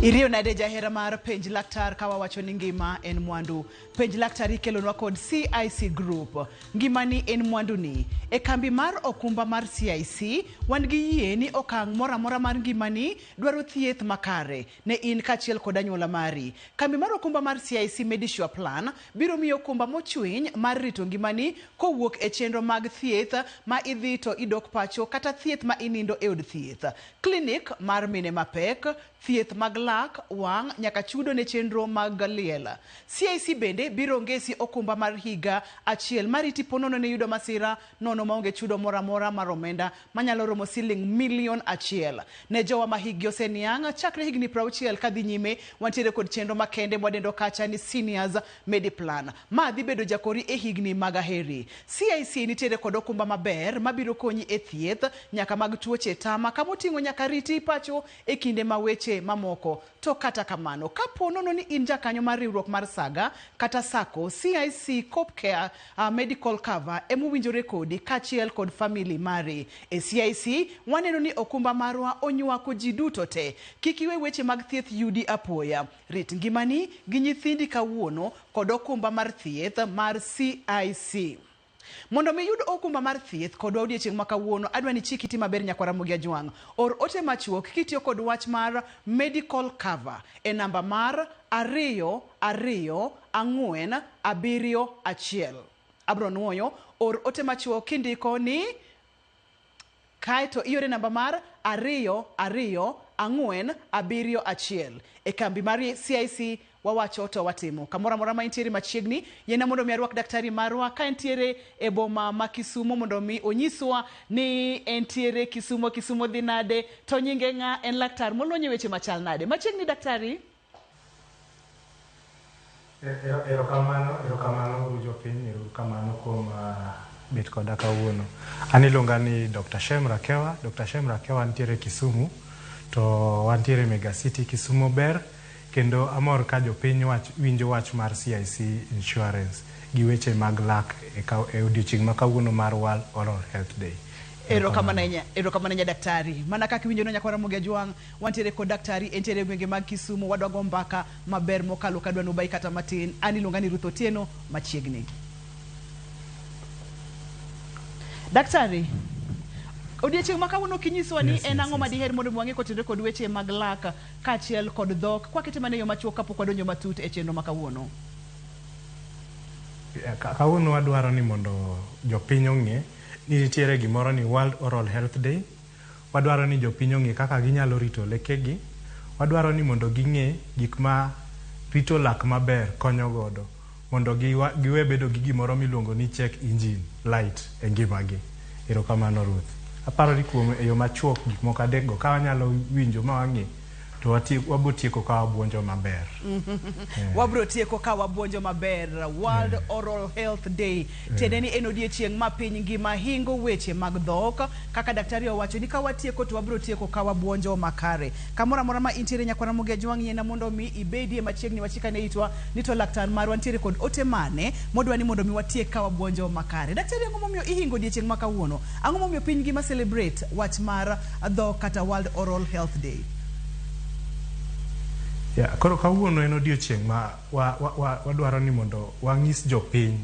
Irio nade jahera mar penj laktar kawa wacho ni ngima en mwandu. Penj laktar ikelonwa kod CIC Group. Ngima ni en mwandu ni. E kambi mar okumba mar CIC, wan gi yie ni okang' mora mar ngima ni dwaro thieth makare ne in kachiel kod anyuola mari. Kambi mar okumba mar CIC Medisure Plan biro miyo okumba mochwiny mar rito ngima ni kowuok e chenro mag thieth ma idhi to idok pacho kata thieth ma inindo e od thieth. Clinic mar mine mapek, thieth mag lak, wang' nyaka chudo ne chenro mag liel. CIC bende biro ngesi okumba mar higa achiel mariti ponono ne yudo masira nono maonge chudo mora mar omenda manyalo romo siling $1,000,000. Ne jowa ma higi oseniang' chakre higni 60 kadhi nyime wantiere kod chenro makende mwadendo kacha ni Seniors Mediplan. Ma dhi bedo jakori e higni mag aheri. CIC nitiere kod okumba maber mabiro konyi e thieth nyaka mag tuoche tama kamoting'o nyaka riti pacho e kinde ma weche mamoko. To kata kamano, kaponono ni in jakanyo mar riwruok mar Saga kata Sako, CIC Copcare Medical Cover emowinjore kodi kachiel kod family mari. E CIC waneno ni okumba marwa onywako ji duto te. Kik iwe weche mag thieth yudi apoya. Rit ngimani gi nyithindi kawuono kod okumba mar thieth mar CIC. Mondo mi yud okumba mar thieth kod odiochieng' ma kawuono adwa ni chiki ti maber nyakwara Mugia Jwang'. Or ote machuok kitiyo kod wach mar medical cover e namba mar 22471. Abro nuoyo, or ote machuok kindiko ni kaeto iore namba mar 22471. E kambi mar CIC wawacho to watimo. Kamora mora ma intiere machiegni, yena mondo mi arwak daktari marwa ka entiere e boma ma Kisumo mondo mi onyiswa ni entiere Kisumo dhi nade, to nyinge ng'a en laktar molonye weche machal nade. Machiegni daktari? Erokamano jopiny, erokamano kuom bet koda kawuono. An iluonga ni Dr. Shem Rakewa. Dr. Shem Rakewa nitiere Kisumu, to wantiere Mega City Kisumo ber. Kendo amor ka jopiny winjo wach mar CIC Insurance gi weche mag lak e odiochieng' ma kawuono mar World Oral Health Day. Erokamano daktari. Mana kaka winjo no nyakwara Mugia Jwang', wantiere kod daktari entiere gwenge mag Kisumu, wadwa go mbaka maber mokalo kadwa nubai kata matin. An iluonga ni Ruth Otieno machiegni. Daktari, odiochieng' ma kawuono kinyiswa ni en ang'o madiher mondo mwang'e kotenore kod weche mag lak kachiel kod dhok kwakete mane yo machuok kapok wadonjo matut e chenro ma kawuono. Kawuono wadwaro ni mondo jopiny ong'e ni nitiere gimoro ni World Oral Health Day. Wadwaro ni jopiny ong'e kaka ginyalo rito lekegi. Wadwaro ni mondo ging'e gik ma rito lak maber konyo godo mondo giwe bedo gi gimoro miluongo ni check engine light e ngimagi. Erokamano Ruth. Aparo ni kuom e yo machuok gik moko adek go ka wanyalo winjo ma wang'e to wabro tieko ka wabuonjo maber. Wabro tieko ka wabuonjo maber. World Oral Health Day. Tiende ni en odiochieng' ma piny ngima hingo weche mag dhok. Kaka daktari owacho ni ka watieko to wabro tieko ka wabuonjo makare. Kamora mora ma intiere nyakwara Mugia Jwang' yena mondo mi ibedie machiegni wachika ne itwa ni to laktar marwa ntiere kod ote mane modwa ni mondo mi watiek ka wabuonjo makare. Daktari ang'o momiyo ihingo odiochieng' ma kawuono? Ang'o momiyo piny ngima celebrate wach mar dhok kata World Oral Health Day? Koro kawuono en odiochieng' ma wadwaro ni mondo wang'is jopiny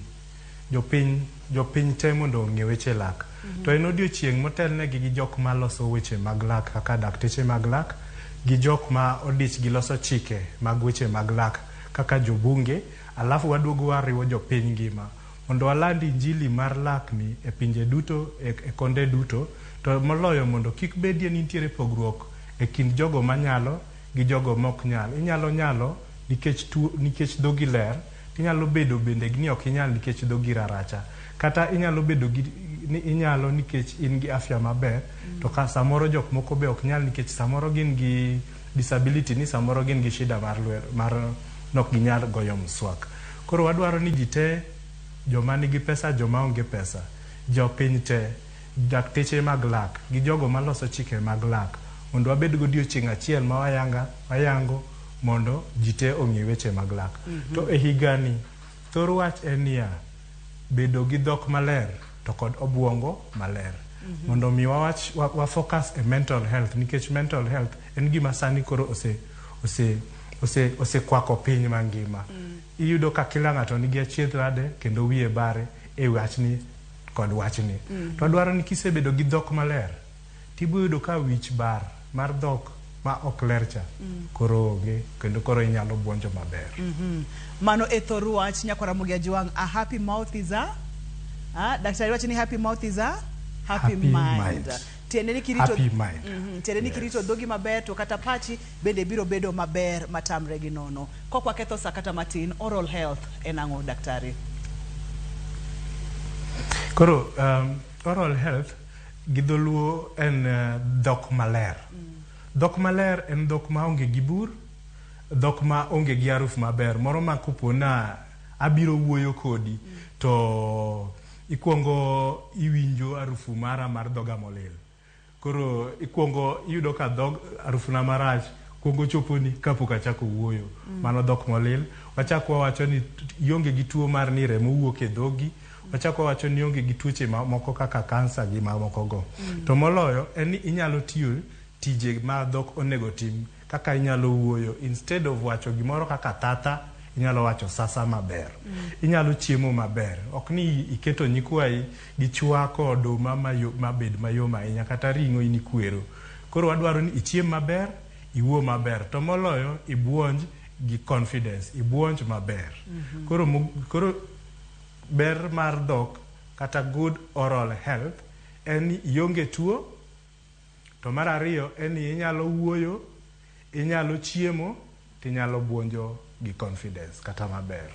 te mondo ong'e weche lak. To en odiochieng' motelnegi gi jok ma loso weche mag lak kaka dakteche mag lak, gi jok ma odich gi loso chike mag weche mag lak kaka jobunge. Alafu waduogo wariwo jopiny ngima mondo walandi injili mar lak ni e pinje duto, e konde duto, to moloyo mondo kik bedie ni nitiere pogruok e kind jogo manyalo gi jogo mok nyal. Inyalo nikech dhogi ler, inyalo bedo bende ni ok inyal nikech dhogi raracha, kata inyalo bedo ni inyalo nikech in gi afya maber, to ka samoro jok moko be ok nyal nikech samoro gin gi disability ni samoro gin gi shida mar nok ginyal goyo mswak. Koro wadwaro ni ji te, joma nigi pesa, joma onge pesa, jopiny te, dakteche mag lak gi jogo maloso chike mag lak, mondo wabed godiochieng' achiel ma wayango mondo ji te ong'e weche mag lak. To e higani thor wach en niya, bedo gi dhok maler to kod obwongo maler. Mondo mi wa focus e mental health, nikech mental health en gima sani koro osekwako piny mangima. Iyudo ka kila ng'ato nigi achiedh nade kendo wiye bare e wachni kod wachni. To dwaro ni kisebedo gi dhok maler, tibo yudo ka wich bar mar dhok ma ok ler cha koro onge kendo koro inyalo buonjo maber. Mano e thor wach Nyakora Mugia Jwang, a happy mouth is a daktari wacho ni happy mouth is a happy mind. Tiende ni kirito happy mind. Tiende ni kirito dhogi maber to kata pachi bende biro bedo maber matamre gi nono. Kokwa ketho sakata matin, oral health en ang'o daktari? Koro oral health gi dholuo en dhok maler. Dhok maler en dhok ma onge gi bur, dhok ma onge gi aruf maber. Moro ma kopo na abiro wuoyo kodi to ikuongo iwinjo arufu mara mar dhoga molil. Koro ikuongo iyudo ka dhog arufu na marach kuongo choponi kapok achako wuoyo. Mano dhok molil. Wachako wacho ni ionge gi tuo mar ni remo wuok e dhogi. Wachako wacho ni ionge gi tuoche moko kaka kansa gi mamoko go. To moloyo en ni inyalo tiyo tije ma dhok onego tim, kaka inyalo wuoyo instead of wacho gimoro kaka tata, inyalo wacho sasa maber. Inyalo chiemo maber. Ok ni iketo nyikwai gi chwako oduma mabed mayom ahinya kata ring'o in ikwero. Koro wadwaro ni ichiem maber, iwuo maber. To moloyo ibuonj gi confidence, ibuonj maber. Koro ber mar dhok kata good oral health en ni ionge tuo. To mar ariyo en ni inyalo wuoyo, inyalo chiemo, tinyalo buonjo gi confidence kata maber.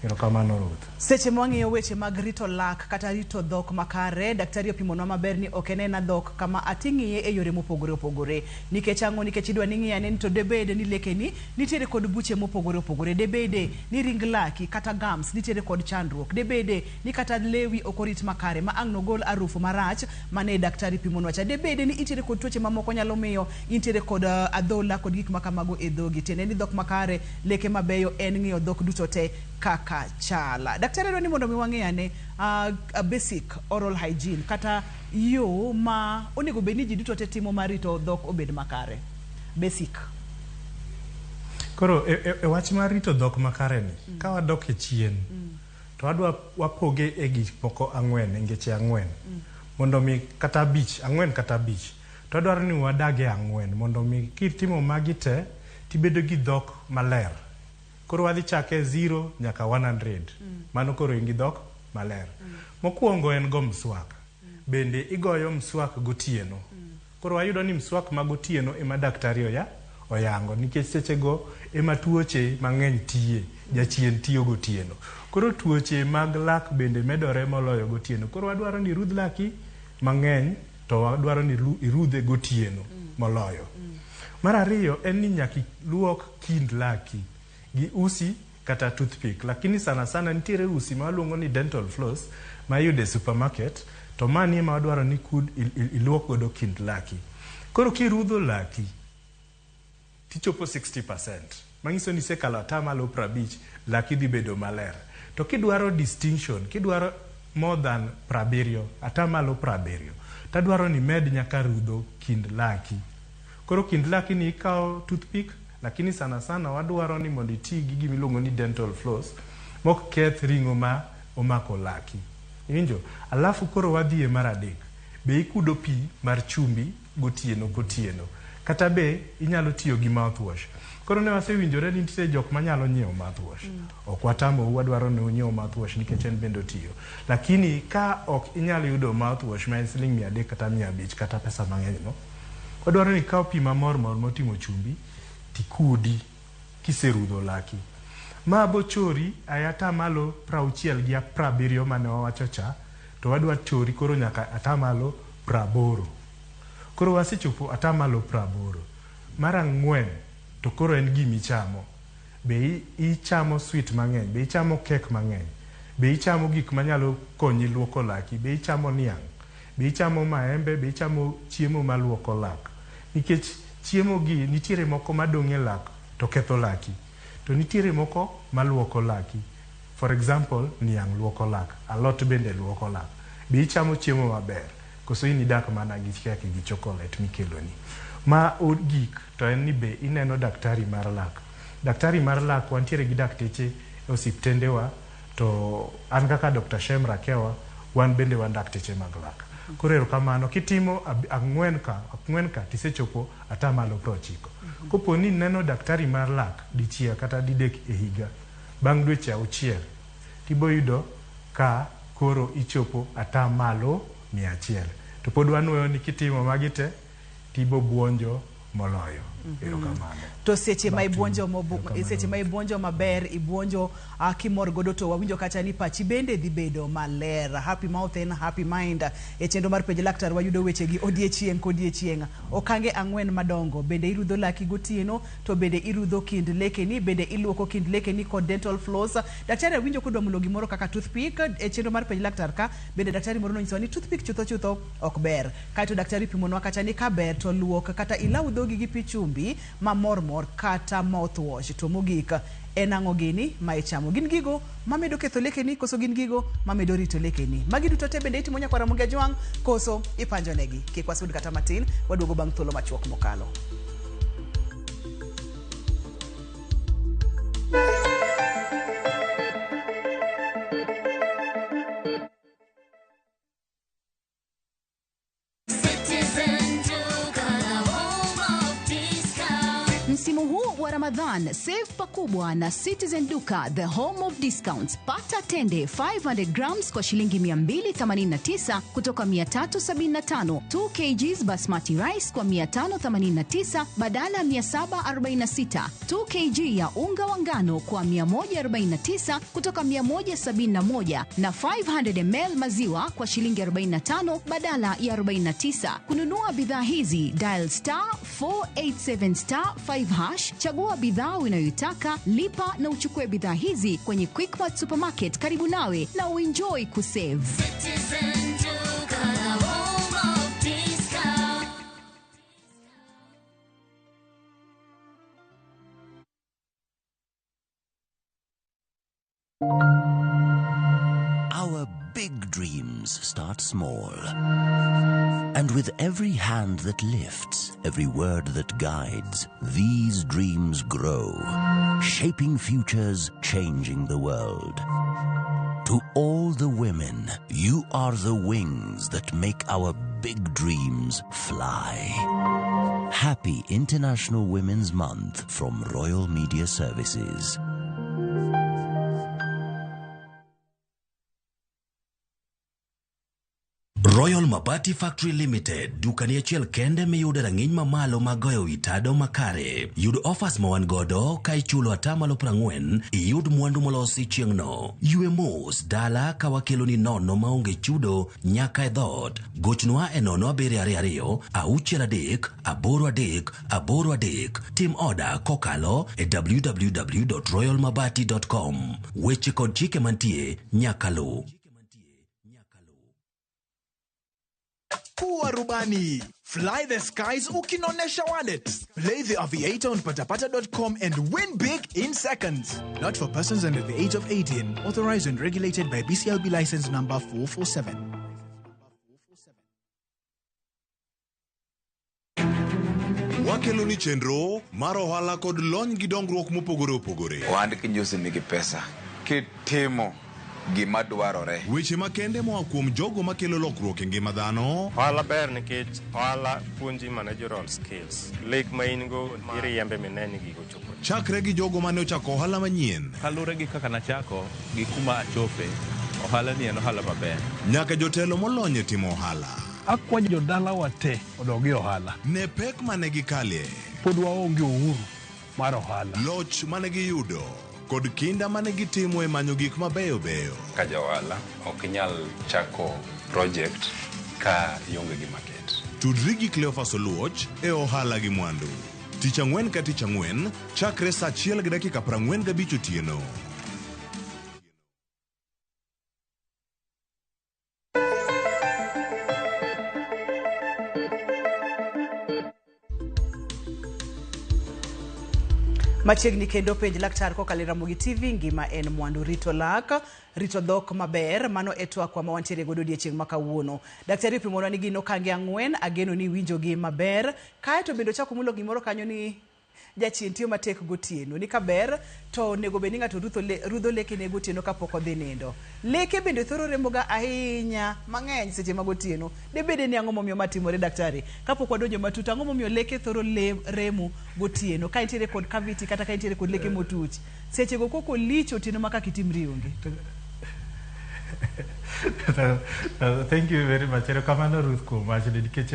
Erokamano Ruth. Seche mwang'iyo weche mag rito lak kata rito dhok makare, daktari opimonwa maber ni ok enena dhok kama ating'iye e yore mopogore opogore. Nikech ang'o? Nikech idwa ni ng'iya ni to debede ni lekeni nitiere kod buche mopogore opogore. Debede ni ring laki kata gums nitiere kod chandruok. Debede ni kata lewi okorit makare ma ang' nogol arufu marach mane daktari pimonwa cha. Debede ni itiere kod tuoche mamoko nyalo miyo intiere kod adhola kod gik makamago e dhogi. Tiende ni dhok makare, leke mabeyo en ng'iyo dhok duto te kaka chala. Daktari dwani mondo mi wang'eyane basic oral hygiene kata yo ma onego bedni ji duto te timo marito dhok obed makare. Basic. Koro e wach mar rito dhok makare ni, ka wadok e chien, to wadwa wapoge e gik moko ang'wen, ngeche ang'wen. Mondo mi kata abich, ang'wen kata abich. To wadwaro ni wadage ang'wen mondo mi kitimo magi te tibedo gi dhok maler. Koro wadhi chake 0 nyaka 100. Mano koro ingi dhok maler. Mokwongo en go mswak. Bende igoyo mswak gotieno. Koro wayudo ni mswak magotieno ema daktari oyango. Nikech seche go ema tuoche mang'eny tiye. Jachien tiyo gotieno. Koro tuoche mag lak bende medore moloyo gotieno. Koro wadwaro ni rudh laki mang'eny to wadwaro ni irudhe gotieno moloyo. Mar ariyo en ni nyaki luok kind laki gi usi kata toothpick. Lakini sana sana nitiere usi ma waluongo ni dental floss ma yude supermarket. To mani ema wadwaro ni iluok godo kind laki. Koro kirudho laki tichopo 60%. Mangiso ni sekalo atamalo 50 laki dhi bedo maler. To kidwaro distinction, kidwaro more than 70, atamalo 70, tadwaro ni med nyaka rudho kind laki. Koro kind laki ni ikawo toothpick, lakini sana sana wadwaro ni mondo iti gi gimiluongo ni dental floss mok keth ring'o ma omako laki. Injo, alafu koro wadhie mar adek. Be ikudo pi mar chumbi gotieno gotieno. Kata be inyalo tiyo gi mouthwash. Koro ne wasewinjore ni nitie jok manyalo nyiewo mouthwash. Ok watamo wadwaro ni unyiew mouthwash nikech en bende tiyo. Lakini ka ok inyalo yudo mouthwash ma en siling 300 kata 500 kata pesa mang'eny no, wadwaro ni ikaw pi mamor motimo chumbi tikudi kiserudho laki. Ma bochori ayata malo 60 gi 70 mane wawacho cha, to wadwa chori koro nyaka atamalo 80. Koro wasechopo atamalo 80. Mar ang'wen to koro en gimi chamo. Be ichamo sweet mang'eny, be ichamo kek mang'eny, be ichamo gik manyalo konyi luoko laki, be ichamo niang', be ichamo maembe, be ichamo chiemo maluoko lak. Nikech chiemo gi nitiere moko madong'e lak to ketho laki. To nitiere moko maluoko laki. For example, niang' luoko lak, alot bende luoko lak. Be ichamo chiemo maber, koso ini dak mana gi kek gi chocolate mikeloni. Ma ogik to en ni be ineno daktari mar lak. Daktari mar lak wantiere gi dakteche e osiptendewa, to an kaka Dr. Shem Rakewa wan bende wan dakteche mag lak. Koro erokamano kitimo ang'wen ka tisechopo atamalo 90. Kopo ni neno daktari mar lak dichiel kata didek e higa, bang' dweche 6 tiboyudo ka koro ichopo atamalo 100. To pod wanuoyo ni kitimo magi te tibo buonjo moloyo. Erokamano. To seche ma ibuonjo maber, ibuonjo kimor godo, to wawinjo kacha ni pachi bende dhi bedo maler. Happy mouth and happy mind. E chenro mar penj laktar wayudo weche gi odiechieng' kodiechieng'. Okange 4 madongo. Bende irudho laki gotieno, to bende irudho kind lekeni, bende iluoko kind lekeni kod dental floss. Daktari winjo kodwa mulo gimoro kaka toothpick. E chenro mar penj laktar ka bende daktari moro nonyiso ni toothpick chutho ok ber. Kaito daktari pimonwa kacha ni ka ber to luok kata ilaw dhogi gi pi chumbi mamor kata mouthwash. To mogik en ang'o gini ma ichamo? Gin gigo mamedo ketho lekeni koso gin gigo mamedo rito lekeni? Magi duto te bende itimo nyakwara Mugia Jwang' koso ipanjonegi? Kik wasud kata matin, waduogo bang' thuolo machuok mokalo. Msimu huu wa Ramadhan, save pakubwa na Citizen Duka, the home of discounts. Pata tende 500 grams kwa shilingi 289 kutoka 375, 2 kgs basmati rice kwa 589 badala 746, 2 kg ya unga wa ngano kwa 149 kutoka 171, na 500 ml maziwa kwa shilingi 45 badala ya 49. Kununua bidhaa hizi, dial *487*5 hash, chagua bidhaa unayoitaka, lipa na uchukue bidhaa hizi kwenye Quickmart supermarket karibu nawe na uenjoy kusave. Our big dreams start small. And with every hand that lifts, every word that guides, these dreams grow, shaping futures, changing the world. To all the women, you are the wings that make our big dreams fly. Happy International Women's Month from Royal Media Services. Royal Mabati Factory Limited, dukani achiel kende miyude rang'iny mamalo magoyo itado makare. Yud offers ma wan godo ka ichulo atamalo 40, iyud mwandu molosi chieng'no. Yue mos dala ka wakelo ni nono maonge chudo nyaka e dhot. Gochnwa e 0722 638 838. Tim order kokalo e www.royalmabati.com. Weche kod chike mantie nyaka lu. Kuwa rubani. Fly the skies ukinonesha wallet. Play the aviator on patapata.com and win big in seconds. Not for persons under the age of 18. Authorized and regulated by BCLB license number 447. Wakelo ni chenro mar ohala kod lony gi dongruok mopogore opogore. Wand kinjusi nigi pesa kitimo gima dwarore. Weche makende moa kuom jogo makelo lokruok e ngima dhano. Ohala ber nikech ohala puonji managerial skills. Lek ma in go iriembe mineni gigo chopo. Chakre gi jogo mane ochako ohala manyien. Kalure gi kaka nachako gi kuma achope, ohala ni en ohala maber. Nyaka jotelo molony e timo ohala. Akwayo jodala wate odogi ohala. Ne pek mane gikalie. Pod waonge uhuru mar ohala. Loch mane giyudo. Kod kinda mane gitimo e manyo gik mabeyo beyo. Ka jawala ok inyal chako project ka ionge gi market. Tudri gi Cleophas Oluoch e ohala gi mwandu. Tich Ang'wen ka Tich Ang'wen, chakre saa 1:45 otieno. Machiegni kendo penj laktar kokalo Ramogi TV, ngima en mwandu. Rito lak, rito dhok maber, mano e twak ma wantiere godo odiechieng' ma kawuono. Daktari opimonwa ni gin okange 4, ageno ni winjogi maber. Kae to bende ochako mulo gimoro kanyo ni jachien tiyo matek gotieno. Ni kaber to nego bed ni ng'ato rudho leke ne gotieno kapok odhi nindo. Leke bende thoro remoga ahinya mang'eny seche mag otieno. De bede ni ang'o momiyo matimore daktari? Kapok wadonjo matut, ang'o momiyo leke thoro remo gotieno? Ka intiere kod cavity kata ka intiere kod leke motuch. Seche go koko lich otieno maka kitimri onge. Thank you very much. Erokamano Ruth kuom wachni nikech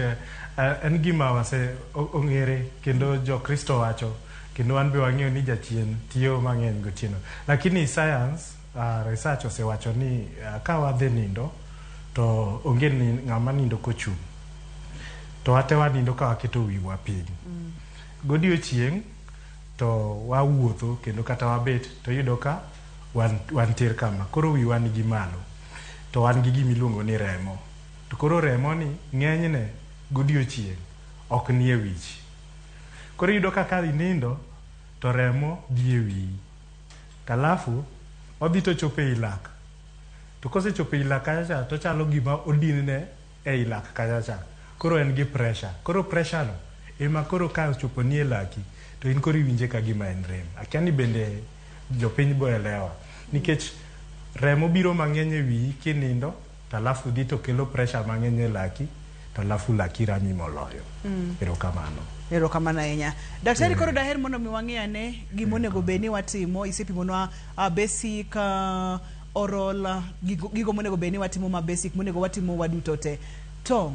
en gima wase ong'ere kendo jo Kristo wacho kendo wan be wang'eyo ni jachien tiyo mang'eny gotieno. Lakini science research osewacho ni ka wadhi nindo to onge ni ng'ama nindo kochung'. To wate wanindo ka waketo wiwa piny. Godiechieng' to wawuotho kendo kata wabet to yudo ka wantiere kama. Koro wiwa nigi malo. To wan gi gimiluongo ni remo. To koro remo ni ng'enyne godiechieng' ok nie wich. Koro yudo ka nindo to remo dhi e wiyi. Talafu odhi to chopo e lak. To kosechopo e lak kacha to chalo gima odinne e lak kacha. Koro en gi pressure. Koro pressure no ema koro ka ochopo ni e laki to in koro iwinje ka gima en rem. Akia ni bende jopiny boelewa. Nikech remo biro mang'eny e wiyi kinindo, talafu dhi to kelo pressure mang'eny e laki, talafu laki rami moloyo. Erokamano. Erokamano ahinya. Daktari koro daher mondo mi wang'iyane gimonego bed ni watimo. Isepimonwa basic oral gigo monego bed ni watimo ma basic monego watimo waduto te. To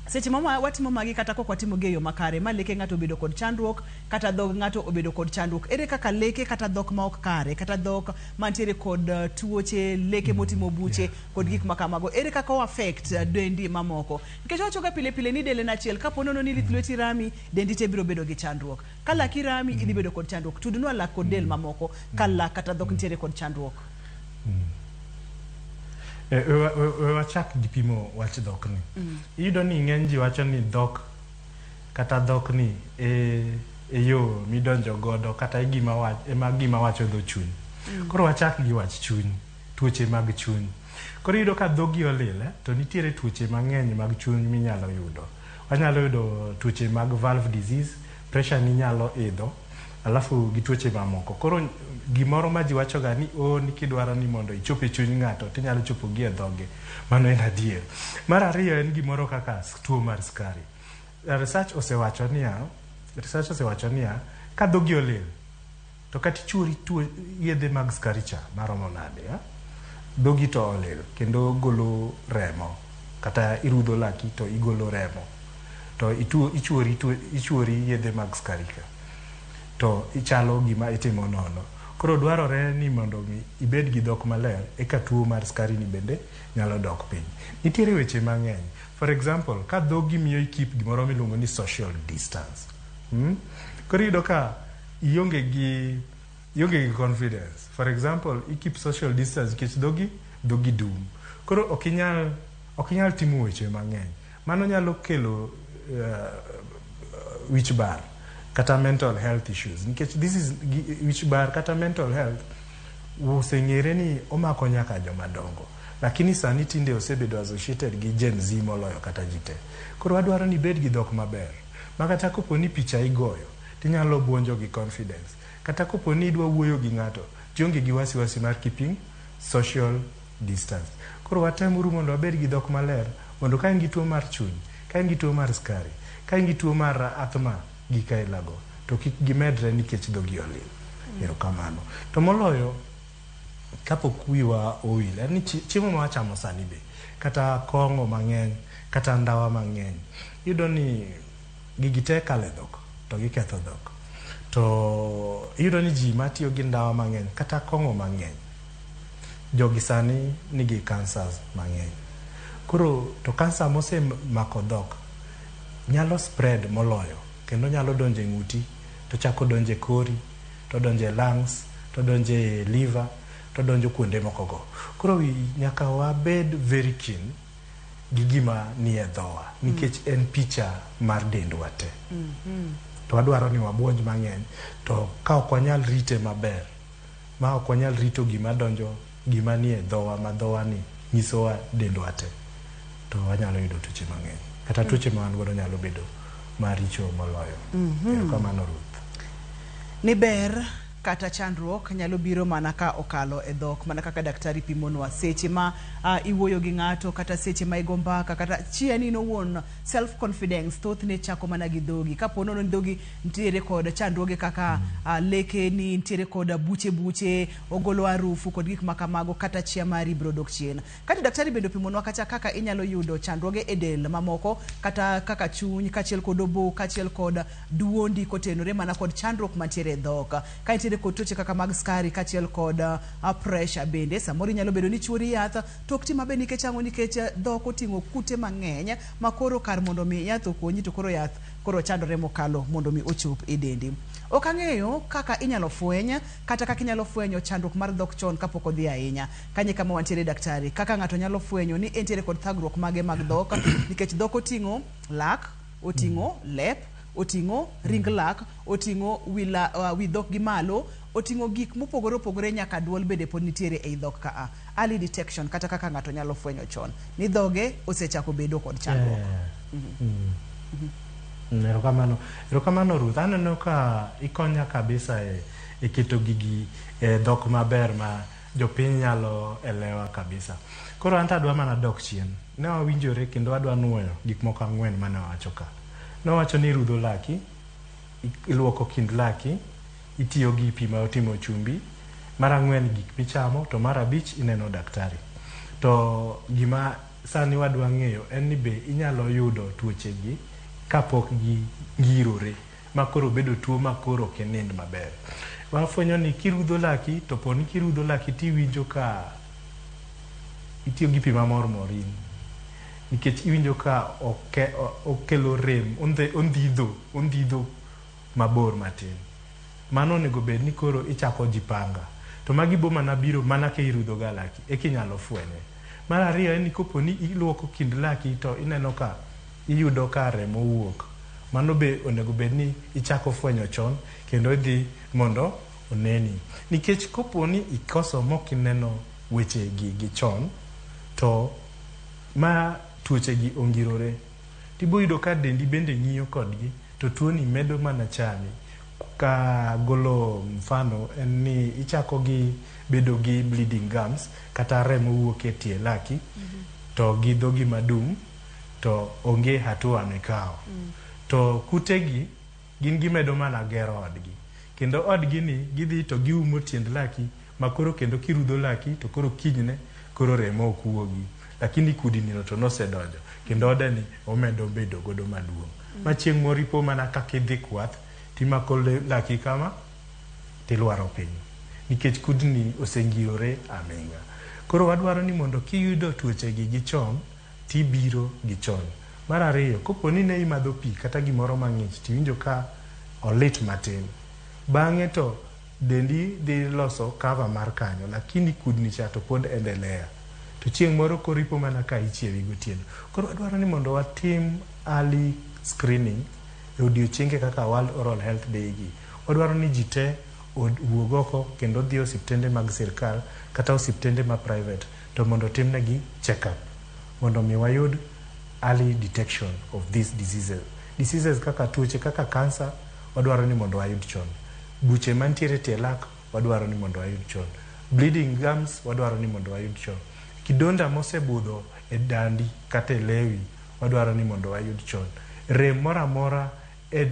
seche mama watimo magi kata kok watimo geyo makare ma leke ng'ato obedo kod chandruok kata dhog ng'ato obedo kod chandruok. Ere kaka leke kata dhok ma ok kare kata dhok mantiere kod tuoche leke motimo buche kod gik makamago, ere kaka o affect dendi mamoko? Nikech wachoga pile pile ni dele na chiel kapo nono ni lith lweti rami dendi te biro bedo gi chandruok. Ka laki rami idhi bedo kod chandruok. Tudunwa lak kod del mamoko ka lak kata dhok ntiere kod chandruok. Wachak gi pimo wach dhok ni. Iyudo ni ng'eny ji wacho ni dhok kata dhok ni e yo midonjo godo kata gima wacho dho chuny. Koro wachak gi wach chuny, tuoche mag chuny. Koro iyudo ka dhogi olil to nitiere tuoche mang'eny mag chuny minyalo yudo. Wanyalo yudo tuoche mag valve disease, pressure ni nyalo idho, alafu gi tuoche mamoko. Koro gimoro ma ji wachoga ni ni kidwaro ni mondo ichop e chuny ng'ato tinyalo chopo gi e dhoge. Mano en adier. Mar ariyo en gimoro kaka tuo mar skari. Research osewacho niya ka dhogi olil to kata ichuori tuo yedhe mag skari cha maromo nade, dhogi to olil kendo golo remo kata irudho laki to igolo remo to ichuori yedhe mag skari ka to ichalo gima itimo nono. Koro dwarore ni mondo ibed gi dhok maler eka tuo mar skari ni bende nyalo dok piny. Nitiere weche mang'eny. For example, ka dhogi miyo ikip gimoro miluongo ni social distance. Koro iyudo ka ionge gi confidence. For example, keep social distance nikech dhogi dum. Koro ok inyal timo weche mang'eny. Mano nyalo kelo wich bar kata mental health issues. Nikech wich bar kata mental health oseng'ere ni omako nyaka jomadongo. Lakini sani tinde osebedo associated gi Gen Z moloyo kata jite. Koro wadwaro ni bed gi dhok maber. Makata kopo ni picha igoyo, tinyalo buonjo gi confidence. Kata kopo ni idwa wuoyo gi ng'ato, tionge gi wasiwasi mar keeping social distance. Koro watemuru mondo wabed gi dhok maler, mondo ka in gi tuo mar chuny, ka in gi tuo mar skari, ka in gi tuo mar athma gi kailago, to kik gimedre nikech dhogi olil. Erokamano. To moloyo kapok wiwa owil, en ni chiemo ma wachamo sani be, kata kong'o mang'eny, kata ndawa mang'eny, iyudo ni gigi te kale dhok, to giketho dhok. To iyudo ni ji matiyo gi ndawa mang'eny, kata kong'o mang'eny, jogi sani nigi cancers mang'eny. Koro to cancer mose mako dhok nyalo spread moloyo, kendo nyalo donjo e ng'uti, to chako donjo e kori, to donjo e lungs, to donjo e liver, to donjo kuonde moko go. Koro nyaka wabed very keen gi gima ni e dhowa, nikech en picha mar dendwa te. to wadwaro ni wabuonj mang'eny, to ka ok wanyal rite maber, ma ok wanyal rito gima donjo, gima nie dhowa, ma dhowa ni nyisowa dendwa te, to wanyalo yudo tuoche mang'eny. Kata tuoche ma wan godo nyalo bedo maricho moloyo. Erokamano Ruth. Ni ber kata chandruok nyalo biro mana ka okalo e dhok, mana kaka daktari pimonwa seche ma iwuoyo gi ng'ato, kata seche ma igo mbaka, kata chieni no won self confidence thoth ne chako mana gi dhogi. Kapo nono dhogi ntiere kod chandruoge kaka leke ni ntiere kod buche ogolo harufu kod gik makamago, kata chia mari biro dok chien. Kata daktari bendo pimonwa kata kaka inyalo yudo chandruoge e del mamoko, kata kaka chuny, kachiel kod obo, kachiel kod duondi kotenore mana kod chandruok mantiere e dhok. Ka ntiere kod tuoche kaka mag skari, kachiel kod pressure bende. Samoro nyalo bedo ni chuori yath tok ti maber nikech ang'o, nikech dhok oting'o kute mang'eny ma koro kar mondo mi yath okonyi, to koro yath koro chandore mokalo mondo mi ochop e dendi. Ok ang'eyo kaka inyalo fweny kata kaka inyalo fwenyo chandruok mar dhok chon kapok odhi ahinya. Kanye kama wantiere daktari, kaka ng'ato nyalo fwenyo ni entiere kod thagruok mage mag dhok, nikech dhok oting'o lak, oting'o lep, oting'o ring lak, oting'o wi dhok gi malo, oting'o gik mopogore opogore, nyaka duol bende pod nitiere ei dhok ka. Early detection kata kaka ng'ato nyalo fwenyo chon ni dhoge osechako bedo kod chandruok. Erokamano Ruth. Aneno ka ikonya kabisa e keto gigi e dhok maber ma jopiny nyalo elewa kabisa. Koro anta adwa mana dok chien. Ne wawinjore kendo adwa nuoyo gik moko 4 mane wawacho ka. Nowacho ni rudho laki, iluoko kind laki, itiyo gi pi ma otimo chumbi, mar 4 gik michamo, to mar 5 ineno daktari. To gima sani wadwa ng'eyo en ni be inyalo yudo tuoche gi kapok gi ngirore, ma koro bedo tuo ma koro kenind maber. Wafwenyo ni kirudho laki, to poni kirudho laki tiwinjo ka itiyo gi pi ma mormorin, nikech iwinjo ka okelo rem, ondhidho mabor matin. Mano onego bed ni koro ichako jipanga. To magi bo mana biro mana ke irudho ga laki, ekinyalo fwenye. Mar 2 en ni kopo ni iluoko kind laki to ineno ka iyudo ka remo wuok. Mano be onego bed ni ichako fwenyo chon kendo idhi mondo oneni. Nikech kopo ni ikoso mokineno weche gi chon, to ma tuoche gi ongirore, tibo yudo ka dendi bende ng'iyo kodgi, to tuoni medo mana chami. Ka golo mfano en ni ichako gi bedo gi bleeding gums, kata remo wuok e tie laki, to gi dhogi madum, to onge hatua mikao. To kutegi gin gimedo mana gero odgi, kendo odgi ni gidhi to giumo tiend laki, makoro kendo kirudho laki to koro kinyne koro remo okuogi, lakini kudini no to nosedonjo, kendo odani omedo bedo godo maduong'. Machieng' moripo mana kakidhi kwath, timako laki kama, tilwaro piny, nikech kudni osengirore aming'a. Koro wadwaro ni mondo kiyudo tuoche gi chon, tibiro gi chon. Mar 2, kopo ni ne imadho pi kata gimoro mang'ich, tiwinjo ka olit matin, bang'e to dendi dhi loso cover mar kanyo, lakini kudni cha to pod endelea, to chieng' moro koripo mana ka ichiewi gotieno. Koro wadwaro ni mondo watim early screening e odiochienge kaka World Oral Health Day gi. Wadwaro ni ji te wuog oko kendo dhi osiptende mag sirkal kata osiptende ma private, to mondo timnegi check up, mondo mi wayud early detection of these diseases kaka tuoche kaka cancer, wadwaro ni mondo wayud chon. Buche mantiere tie lak, wadwaro ni mondo wayud chon. Bleeding gums, wadwaro ni mondo wayud chon. Kidonda mosebudho e dandi kata e lewi, wadwaro ni mondo wayud chon. Rem mora mora e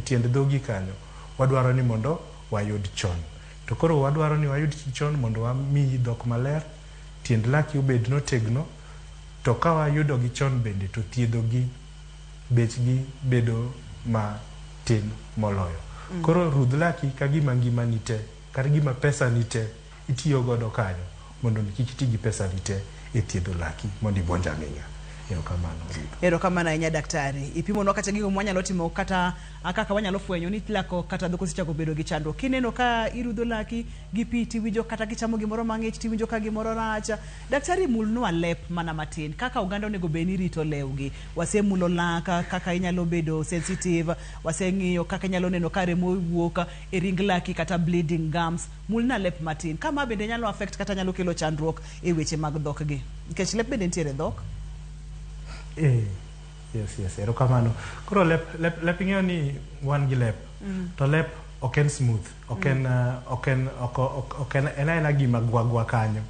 tiend dhogi kanyo, wadwaro ni mondo wayud chon. To koro wadwaro ni wayud chon mondo wamiyi dhok maler, tiend laki obed notegno, to ka wayudo gi chon bende to thiedho gi bechgi bedo matin moloyo. Koro rudh laki ka gima ngima nite, kar gima pesa nite, itiyo godo kanyo mondo kik iti gi pesa nite e thiedho laki mondo ibonj aming'a. Erokamano ahinya daktari. Ipimonwa kata gigo mwanyalo timo kata kaka wanyalo fwenyo ni lako kata dhok osechako bedo gi chandruok. Kineno ka irudho laki gi pi tiwinjo kata gichamo gimoro mang'ich tiwinjo ka gimoro racha. Daktari mulnwa lep mana matin. Kaka oganda onego bed ni rito lewgi. Wasemulo laka kaka inyalo bedo sensitive. Waseng'iyo kaka inyalo neno ka remo wuok e ring laki kata bleeding gums. Mulna lep matin. Kama bende nyalo affect kata nyalo kelo chandruok e weche mag dhok gi. Nikech lep bende nitiere dhok. Yes, erokamano. Koro lep ing'eyo ni wan gi lep. To lep oken smooth, oken ena gima gwagwa kanyo.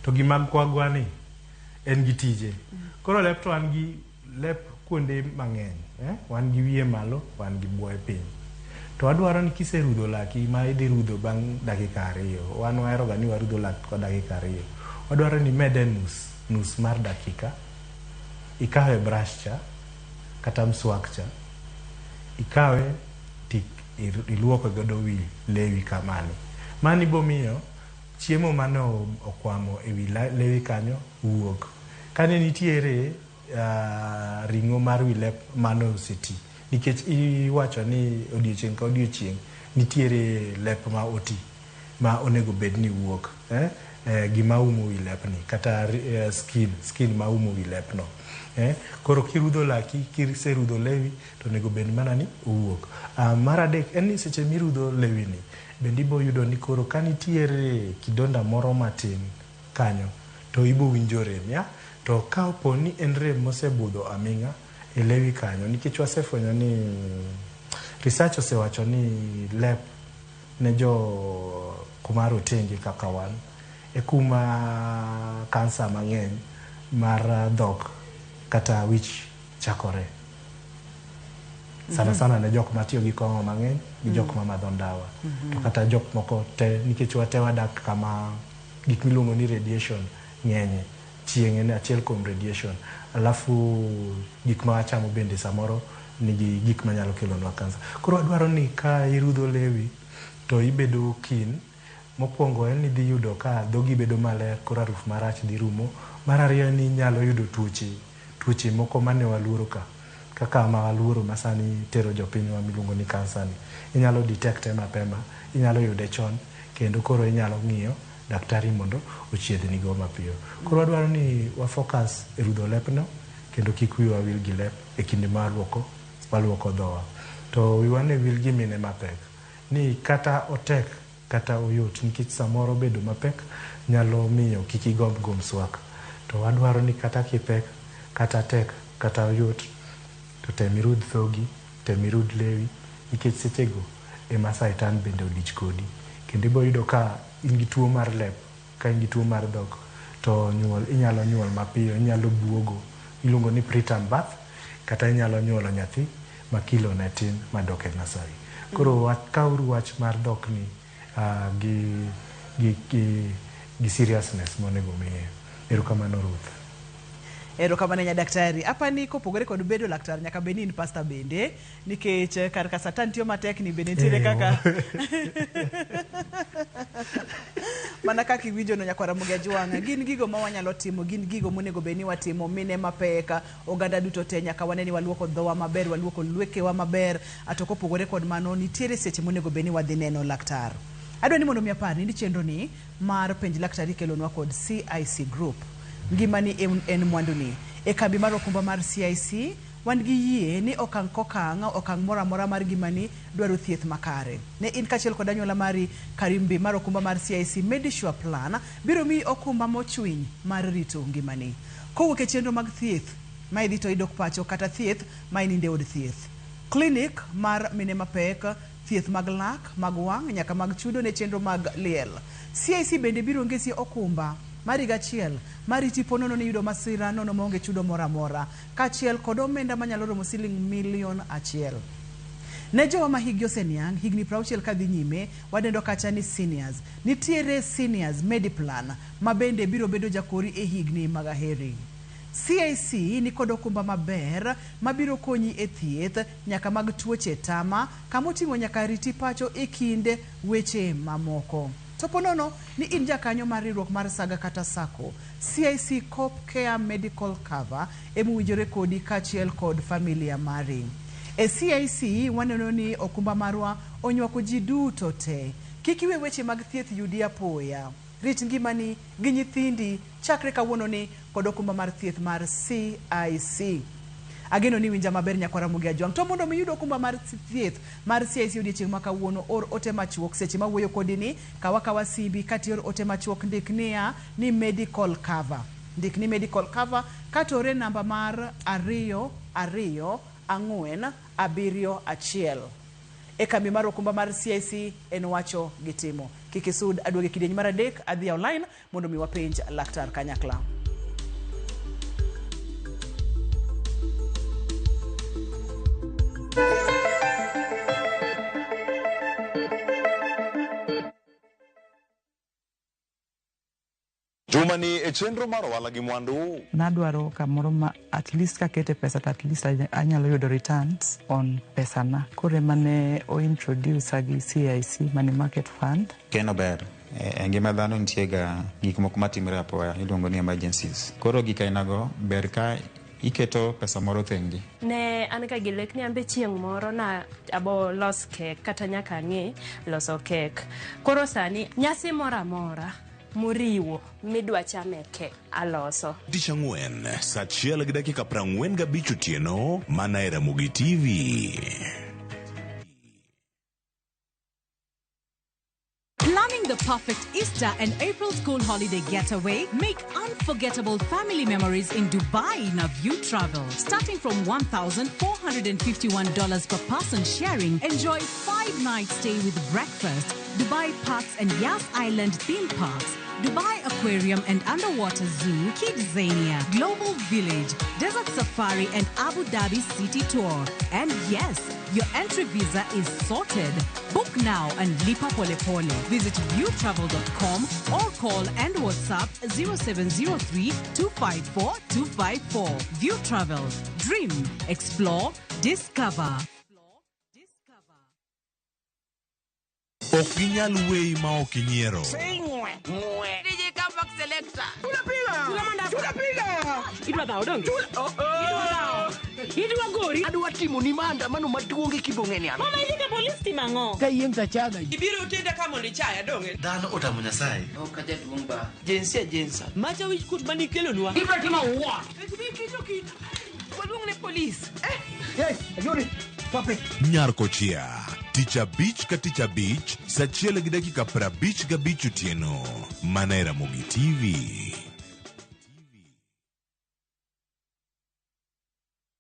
To gima gwagwa ni en gi tije. Koro lep to wan gi lep kuonde mang'eny. Wan gi wiye malo, wan gi buoye piny. To adwaro ni kiserudho laki ma idhi rudho bang' dakika 2. Wan wahero ga ni warudho laki kwa dakika 2. Wadwaro ni mede nus mar dakika. Ikawe brush cha kata mswak cha, ikawe iluoko godo lewi kamani. Mani bomiyo chiemo mano okwamo ewi lewi kanyo wuok. Kane nitiere ring'o mar wi lep mano oseti, nikech iwacho ni odiochieng' ka odiochieng' nitiere lep ma oti ma onego bed ni wuok, gima umo wi lepni kata skin ma umo wi lepno. Koro kirudho laki, kiserudho lewi to nego bed mana ni owuok. Mar adek en ni seche mirudho lewi ni bende ibo yudo ni koro kanitiere kidonda moro matin kanyo to ibo winjo rem, ya? To ka opo ni en rem mosebudho aming'a e lewi kanyo, nikech wasefwenyo ni research osewacho ni lep ne jo kuma rotenge kaka wan e kuma kansa mang'eny mar dhok kata wich chakore. Sana ne jok matiyo gi kong'o mang'eny gi jok ma madho ndawa. To kata jok moko te, nikech wate wadak kama gik miluongo ni radiation ng'enye. Chieng' en achiel kuom radiation. Alafu gik ma wachamo bende samoro nigi gik manyalo kelonwa kansa. Koro adwaro ni ka irudho lewi to ibedo kin. Mokwongo en ni dhi yudo ka dhogi bedo maler, koro aruf marach dhi rumo. Mar ariyo ni nyalo yudo tuoche moko mane waluoro ka. Kaka ma waluoro masani tero jopinywa miluongo ni kansa ni. Inyalo detect mapema, inyalo yude chon, kendo koro inyalo ng'iyo daktari mondo ochiedhni go mapiyo. Koro adwaro ni wafocus e rudho lepno, kendo kik wiwa wil gi lep e kinde ma waluoko dhowa. To wiwa ne wil gi mine mapek. Ni kata otek kata oyot, nikech samoro bedo mapek nyalo miyo kik igomb mswak. To adwaro ni kata kipek, kata tek, kata oyot, to temirud dhogi, temirud lewi, nikech sechego ema saitan bende odich kodi. Kendo ibo yudo ka in gi tuo mar lep, ka in gi tuo mar dhok, to inyalo nyuol mapiyo, inyalo buogo, iluongo ni preterm birth, kata inyalo nyuolo nyathi ma kilo ne tin madok e nursery. Koro kauru wach mar dhok ni gi seriousness monego miye. Erokamano Ruth. Erokamano nya daktari. Apa ni kopogore kod bedo laktar nyaka bed ni in pastor bende, nikech kar ka satan tiyo matek ni bende nitiere kaka mana kaka iwinjo no nyakwara Mugi Ajwang'. Gin gigo ma wanyalo timo, gin gigo monego bed ni watimo, mine mapek, oganda duto te nyaka wane ni waluoko dhowa maber, waluoko lwekewa maber. Ato kopogore kod mano nitiere seche monego bed ni wadhi neno laktar. Adwa ni mondo mi apar ni chenro ni mar penj laktari kelonwa kod CIC Group. Ngimani en mwanduni. E kambi mar okumba mar CIC, wan gi yie ni okang' mora mora mar ngimani dwaro thieth makare. Ne in kachiel kod anyuola mari, karimbi mar okumba mar CIC Medisure Plan biro mi okumba mochwiny mar rito ngimani. Kowuok e chenro mag thieth ma idhi to idok pacho, kata thieth ma ininde od thieth. Clinic mar mine mapek, thieth mag lak, mag wang', nyaka mag chudo ne chenro mag liel. CIC bende biro ngesi okumba mari gachiel mariti ponono ni yudo masira nono maonge chudo mora mora, kachiel kod omenda manyalo romo $1,000,000. Ne jowa ma higi oseniang', higni 60 kadhi nyime, wadendo kacha ni seniors. Nitiere seniors Mediplan ma bende biro bedo jakori e higni mag aheri. CIC ni kod okumba maber mabiro konyi e thieth nyaka mag tuoche tama, kamoting'o nyaka riti pacho e kinde weche mamoko. Toponono ni in jakanyo mar riwruok mar Saga kata Sako, CIC Cop Care Medical Cover emuwijore kodi kachiel kod familia mari. E CIC waneno ni okumba marwa onywako ji duto te. Kikiwe weche mag thieth yudi apoya. Rit ngimani gi nyithindi chakre kawuono ni kod okumba mar thieth mar CIC. Ageno ni winja maber nyakwara Mugia Jwang. To mondo miyud okumba mar thieth mar CIC odiechieng' ma kawuono, or ote machuok seche ma wuoyo kodi ni kawa sibi kati or ote machuok ndik niya ni medical cover. Ndik ni medical cover katore namba mar 22471. E kambi mar okumba mar CIC en wacho gitimo. Kikisud aduoge kidieny mar adek adhi online mondo mi wapenj laktar kanyakla. Jumani e chenro mar ohala gi mwandu. Nadwaro kamoro ma at least kakete pesa at least anyalo yudo returns on pesa na. Kore mane o introduce agi CIC money market fund. Keno ber. Ngima dhano nitie ga gik moko matimore apoya iluongo ni emergencies. Koro gika inago ber ka iketo pesa moro thengi. Ne an ka gilek ni ambe chieng' moro na abo los cake kata nyaka ng'e loso cake. Koro sani nyasi mora mora muriwo midwa chame ke aloso. Tich ang'wen saa 1:45 otieno mana e Ramogi TV. Planning the perfect Easter and April school holiday getaway? Make unforgettable family memories in Dubai in a View Travel. Starting from $1,451 per person sharing, enjoy 5-night stay with breakfast, Dubai Parks and Yas Island theme parks, Dubai Aquarium and Underwater Zoo, Kidzania, Global Village, Desert Safari and Abu Dhabi City Tour. And yes, your entry visa is sorted. Book now and lipa pole pole. Visit viewtravel.com or call and WhatsApp 0703 254 254. View Travel. Dream, explore, discover. Okinyal wei ma okinyiero. DJ Comeback Selector. Tunapiga. Idwa dao donge. Idwa gori. Adwa timo ni manda mano maduonge kibongeni ama. Mama ilika police timango. Ka yeng tachaga. Ibiro utenda kama ni chaya donge. Dano otamu Nyasaye. Okaja duongba. Jensa. Macha wich kut manikelo nwa. Ibra tima wa. Kitu. Wadung ne police. Yes, ajuri. Pape. Nyarkochia. Ticha Beach ka Ticha Beach saa 1:55 otieno mana e Ramogi TV.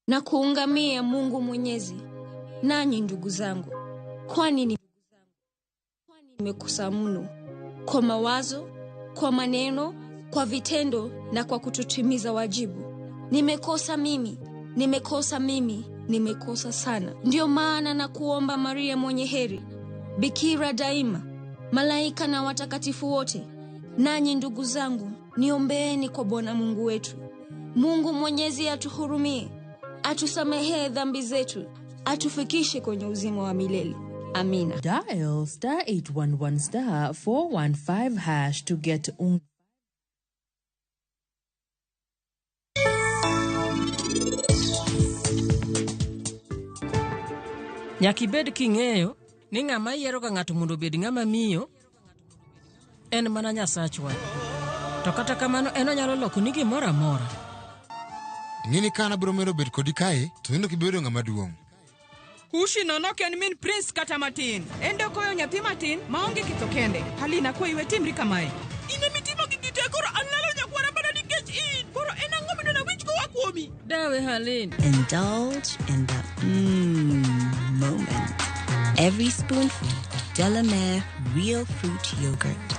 Na kuungamia Mungu Mwenyezi, nanyi ndugu zangu, kwani nimekosa mno kwa mawazo, kwa maneno, kwa vitendo na kwa kutotimiza wajibu. Nimekosa sana. Ndio maana na kuomba Maria mwenye heri, Bikira daima, malaika na watakatifu wote, nanyi ndugu zangu, niombeeni kwa Bwana Mungu wetu. Mungu Mwenyezi atuhurumie, atusamehe dhambi zetu, atufikishe kwenye uzima wa milele. Amina. Dial *811 415# to get Nyakibed king'eyo ni ng'ama yiero ka ng'ato mondo obed ng'ama miyo en mana Nyasachwa. To kata kamano en onyalo loko ni gimoro amora. Nini kana bro mero bet kodi kae to ino kibedo ng'ama duong'. Ushi nono ken min prince kata matin. Endo koyo nyathi matin maonge kitho kende. Halina ko iwe timri kamae. Ine mitimo gigite koro analo nyakwara bana nikech in. Koro en ang'o midona wich ko wakuomi. Dawe Halin. Indulge in the moment. Every spoonful Delamere real fruit yogurt.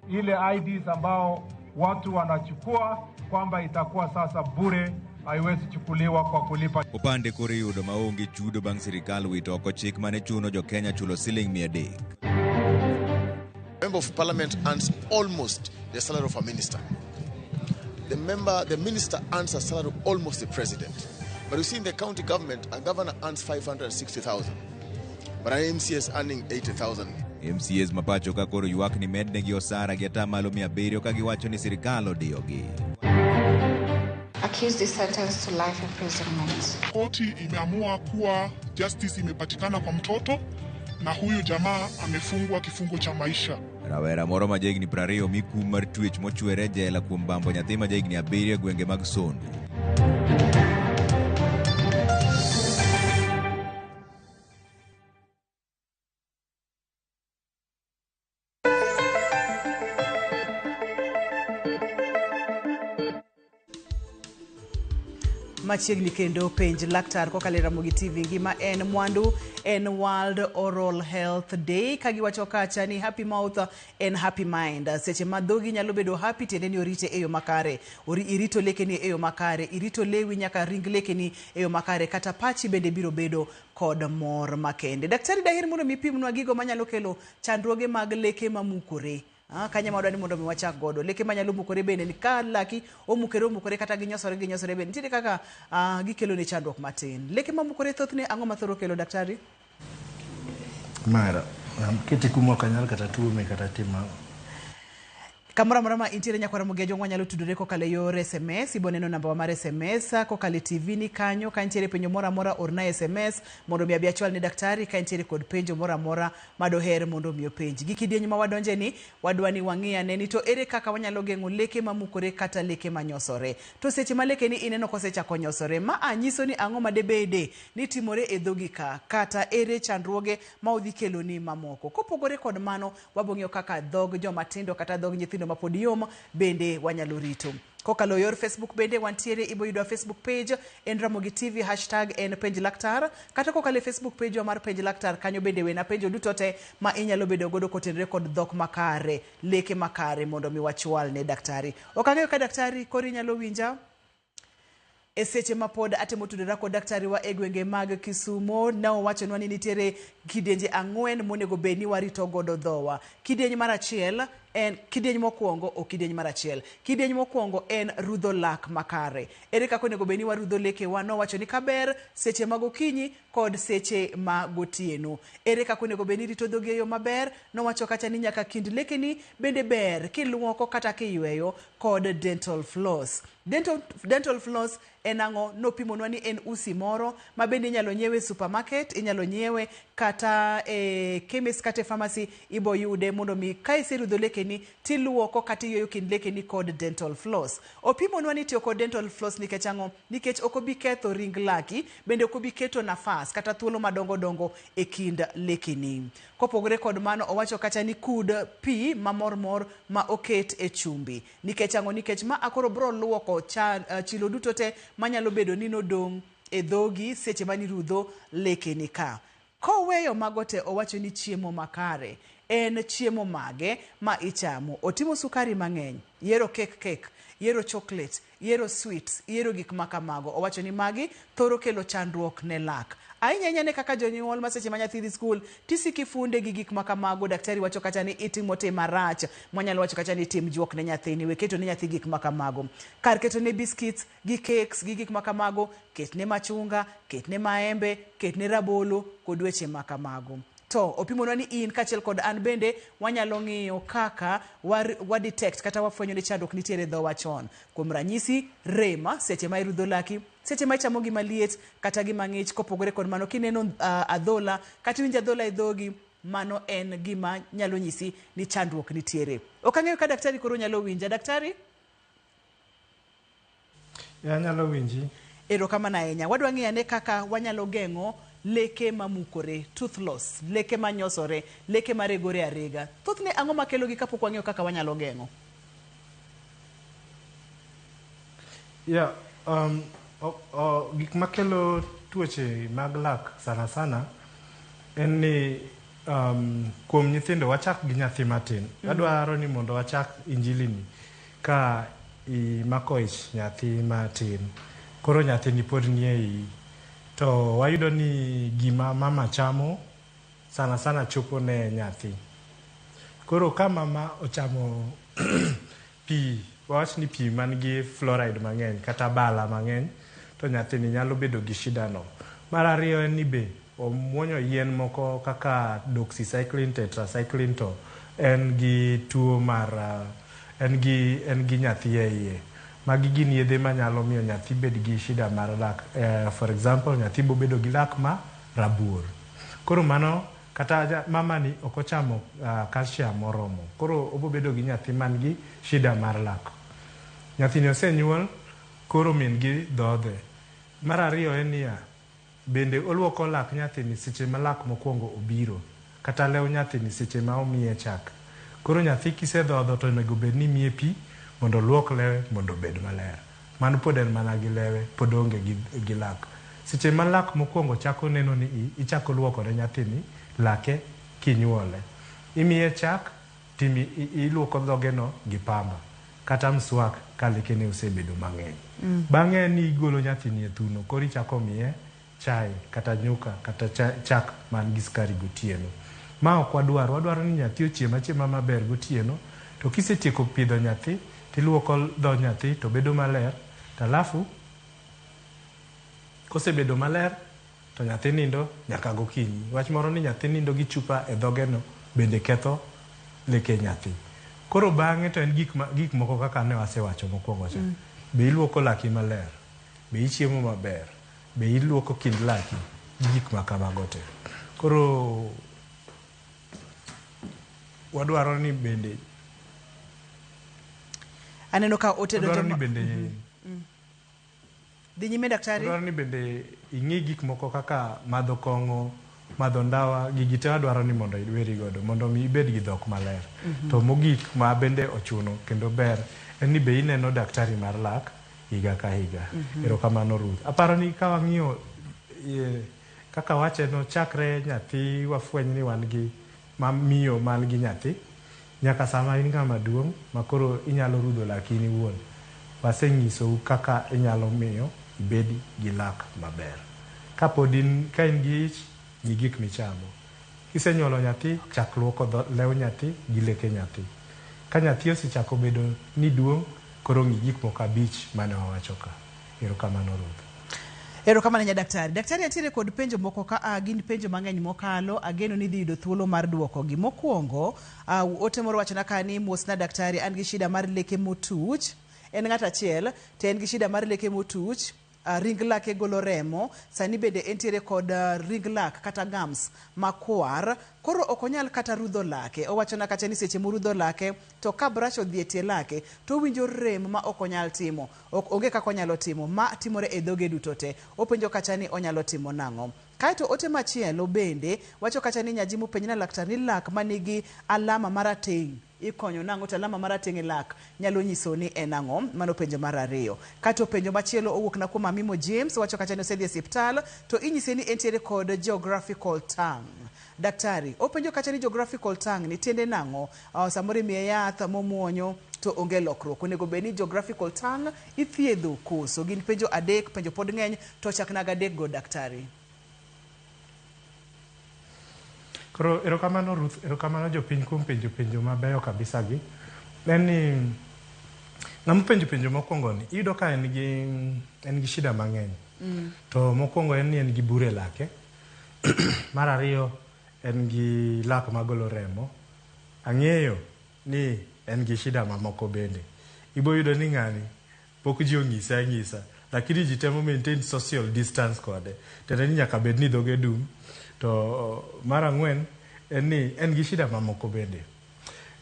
Ile IDs ambao watu wanachukua kwamba itakuwa sasa bure, haiwezi chukuliwa kwa kulipa. Upande kuri yudo maonge chudo bang' sirikal wito oko chik mane chuno jo Kenya chulo $300. Member of Parliament earns almost the salary of a minister. The minister earns a salary of almost the president. But you see, in the county government, a governor earns 560,000, but an MCA is earning 80,000. MCAs mapacho ka koro ywak ni mednegi osara gi atamalo 700 ka giwacho ni sirikal odiyogi. Accused is sentenced to life imprisonment. Koti imeamua kuwa justice imepatikana kwa mtoto na huyu jamaa amefungwa kifungo cha maisha. Rawera moro ma jahigni 20 mikum mar twech mochwere jela kuom bambo nyathi ma jahigni 7 gwenge mag Sondu. Machiegni kendo penj laktar kokalo Ramogi TV ngima en mwandu en World Oral Health Day kagiwacho kacha ni happy mouth and happy mind. Seche ma dhogi nyalo bedo happy tiende ni orite e yo makare, irito lekeni e yo makare, irito lewi nyaka ring lekeni e yo makare, kata pachi bende biro bedo kod mor makende. Daktari dahir mondo mipimnwa gigo manyalo kelo chandruoge mag leke mamukore. Kanya madwani mondo mi wachak godo leke manyalo mukore bende ni ka laki omukore kata ginyosore bende nitiere kaka gikelo ne chandruok matin. Leke mamukore thothne ang'o mathoro kelo daktari? Mara kiti kumo kanyal kata tume kata tima Kamora mora intiere nyakwara mogejo nyalo tudore kokalo yor SMS, iboneno namba mar SMS kokalo TV ni kanyo ka intiere penjo mora orna SMS mondo mi abiachwal ni daktari ka intiere kod penjo mora madoher mondo mi openji. Gikidieny ma wadonje ni wadwani wang'ia ne ni to ere kaka wanyalo geng'o leke mamukore kata leke manyosore. To seche ma leke ni ineno kosechako nyosore ma anyiso ni ang'o madebede ni timore e dhogi ka kata ere chandruoge ma odhi kelo ni mamoko. Kopogore kod mano wabong'eyo kaka dhog joma tindo kata dhog nyithindo mapodium bende wanyalo rito. Kokalo yor Facebook bende wantiere iboyudwa Facebook page en Ramogi TV #en penj laktar kata kokalo Facebook page mar penj laktar kanyo bende wena penjo dutote ma inyalo bedo godo kotenre kod dhok makare leke makare mondo mi wachwal ne daktari. Okang'eyo ka daktari kori nyalo winja eseche mapod atemo tudora kod daktari wa egwenge mag Kisumo na owachonwa ni nitiere kidienje 4 monego beni warito godo dhowa. Kidieny mar achiel en kidieny mokwongo o kidieny mar achiel. Kidieny mokwongo en rudho lak makare. Ere kaka onego beni warudho leke wa no wacho ni kaber seche magokinyi kod seche magotieno. Ere kaka onego beni rito dhogi yo maber no wacho kacha ni nyaka kind lekeni bende ber kiluoko kata kiyweyo kod dental floss. Dental floss en ang'o nopimonwa ni en usi moro ma bende inyalo nyiewe supermarket, inyalo nyiewe kata chemist kata pharmacy ibo yude mondo mi ka iserudho lekeni tiluoko kata iyweyo kind lekeni kod dental floss. Opimonwa ni tiyo kod dental floss nikech ang'o? Nikech okobi ketho ring laki, bende okobi keto nafas kata thuolo madongo e kind lekeni. Kopogore kod mano owacho kacha ni kud pi mamor ma oket e chumbi. Nikech ang'o? Nikech ma akoro bro luoko chilo dutote manyalo bedo ni nodong' e dhogi seche mani rudho lekeni ka. Koweyo magote owacho ni chiemo makare en chiemo mage ma ichamo. Otimo sukari mang'eny, yero cake, yero chocolate, yero sweets, yero gik makamago. Owacho ni magi thoro kelo chandruok ne lak. Ainya ne kaka jonyuol maseche manyathi dhi skul tisiki funde gi gik makamago. Daktari wacho kacha ni itimo te marach, mwanyalo wacho kacha ni tim juok ne nyathini, weketo ne nyathi gik makamago. Kar keto ne biscuits gi cakes gi gik makamago, ket ne machunga, ket ne maembe, ket ne rabolo kod weche makamago. To opimonwa ni in kachiel kod an bende wanyalo ng'iyo kaka detect kata wafwenyo ni chandruok nitiere dhowa chon. Kuom ranyisi rema seche ma irudho laki, seche ma ichamo gima liet kata gima ng'ich. Kopogore kod mano kineno adhola kata winjo adhola e dhogi, mano en gima nyalo nyisi ni chandruok nitiere. Okang'eyo ka daktari koro nyalo winja. Daktari? Ya nyalo winji. Erokamano ahinya. Wadwa ng'iyo ane kaka wanyalo geng'o leke mamukore, tooth loss, leke manyosore, leke maregore arega. Thothne ang'o makelo gi kapok wang'eyo kaka wanyalo geng'o? Yeah, gik makelo tuoche mag lak sana en ni kuom nyithindo wachak gi nyathi matin. Adwaro ni mondo wachak injilini ka imako ich nyathi matin. Koro nyathi ni pod nie iyi. To wayudo ni gima mama chamo sana chopo ne nyathi. Koro ka mama ochamo pi, wawach ni pi man gi fluoride mang'eny kata bala mang'eny, to nyathini nyalo bedo gi shida no. Mar ariyo en ni be omuonyo yien moko kaka doxycycline, tetracycline to en gi tuo mar en gi nyathi e iye. Magi gin yedhe manyalo miyo nyathi bed gi shida mar lak. For example, nyathi bo bedo gi lak ma rabuor. Koro mano kata mama ni okochamo calcium moromo. Koro obo bedo gi nyathi man gi shida mar lak. Nyathini osenyuol, koro min gi dhodhe. Mar ariyo en niya, bende oluoko lak nyathini seche ma lak mokwongo obiro. Kata lew nyathini seche ma omiye chak. Koro nyathi kisedhodho to onego bed ni miye pi mondo luok lewe mondo bed maler. Mano pod en mana gi lewe, pod onge gi lak. Seche ma lak mokwongo chako neno ni ichako luoko ne nyathini lake kinyuole. Imiye chak, iluoko dhogeno gi pamba. Kata mswak ka lekene osebedo mang'eny. Bang'e ni igolo nyathini e thuno, koro ichako miye chai, kata nyuka, kata chak man gi skari gotieno. Ma ok wadwaro ni nyathi ochiema maber gotieno, to kisetieko pidho nyathi, tiluoko dho nyathi to bedo maler, talafu kosebedo maler to nyathi nindo nyaka gokinyi. Wach moro ni nyathi nindo gi chupa e dhogeno bende ketho leke nyathi. Koro bang'e to en gik moko kaka ne wasewacho mokwongo cha. Be iluoko laki maler, be ichiemo maber, be iluoko kind laki, gik makamago te. Koro wadwaro ni bende aneno ka otedo wadwaro ni bende dhi nyime daktari. Wadwaro ni bende ing'i gik moko kaka madho kong'o, madho ndawa, gigi te wadwaro ni mondo idweri godo mondo mi ibed gi dhok maler. To mogik ma bende ochuno kendo ber en ni be ineno daktari mar lak higa ka higa. Erokamano Ruth. Aparo ni ka wang'iyo kaka wacheno chakre nyathi wafweny ni wan gi miyo man gi nyathi nyaka sama in ng'ama duong' makoro inyalo rudho lakini wuon. Waseng'isou kaka inyalo miyo ibed gi lak maber. Ka in gi ich, gi gik michamo. Kisenyuolo nyathi, chak luoko lew nyathi gi leke nyathi. Ka nyathi osechako bedo ni duong', koro ng'i gik moko 5 mane wawacho ka. Erokamano Ruth. Erokamano nya daktari. Daktari atiere kod penjo moko ka gin penjo mang'eny mokalo, ageno ni dhi yudo thuolo mar duoko gi. Mokwongo, ote moro wachona ka ni mosna daktari, an gi shida mar leke motuch. En ng'at achiel, to en gi shida mar leke motuch. Ring lake golo remo, sani bende entiere kod ring lak kata gums makwar, koro ok onyal kata rudho lake. Owachona kacha ni seche morudho lake to ka brush odhi e tie lake to owinjo rem ma ok onyal timo. Onge kaka onyalo timo, ma timore e dhoge duto te. Openjo kacha ni onyalo timo nang'o. Kaeto ote machielo bende wacho kacha ni nyaji mopenj na laktar ni lak manigi alama marateng' ikonyo nang'o, to alama marateng' e lak nyalo nyiso ni en ang'o. Mano penjo mar ariyo. Kaeto penjo machielo owuok na kuom Amimo James, wacho kacha ni osedhi e osiptal to inyise ni entiere kod geographical tongue. Daktari openjo kacha ni geographical tongue ni tiende nang'o. Samoro imiye yath momuonyo to onge lokruok. Onego bed ni geographical tongue ithiedho koso. Gin penjo adek, penjo pod ng'eny to chaknaga adek go daktari. Koro erokamano Ruth, erokamano jopiny kuom penjo mabeyo kabisa gi. En ni ng'ama penjo mokwongo ni iyudo ka en gi shida mang'eny. To mokwongo en ni en gi bure lake. Mar ariyo en gi lak magolo remo. Ang'eyo ni en gi shida mamoko bende. Ibo yudo ni ng'ani pok ji ong'isa lakini ji temo maintain social distance kode. Tende ni nyaka bed ni dhoge dum. To mar ang'wen en ni en gi shida mamoko bende.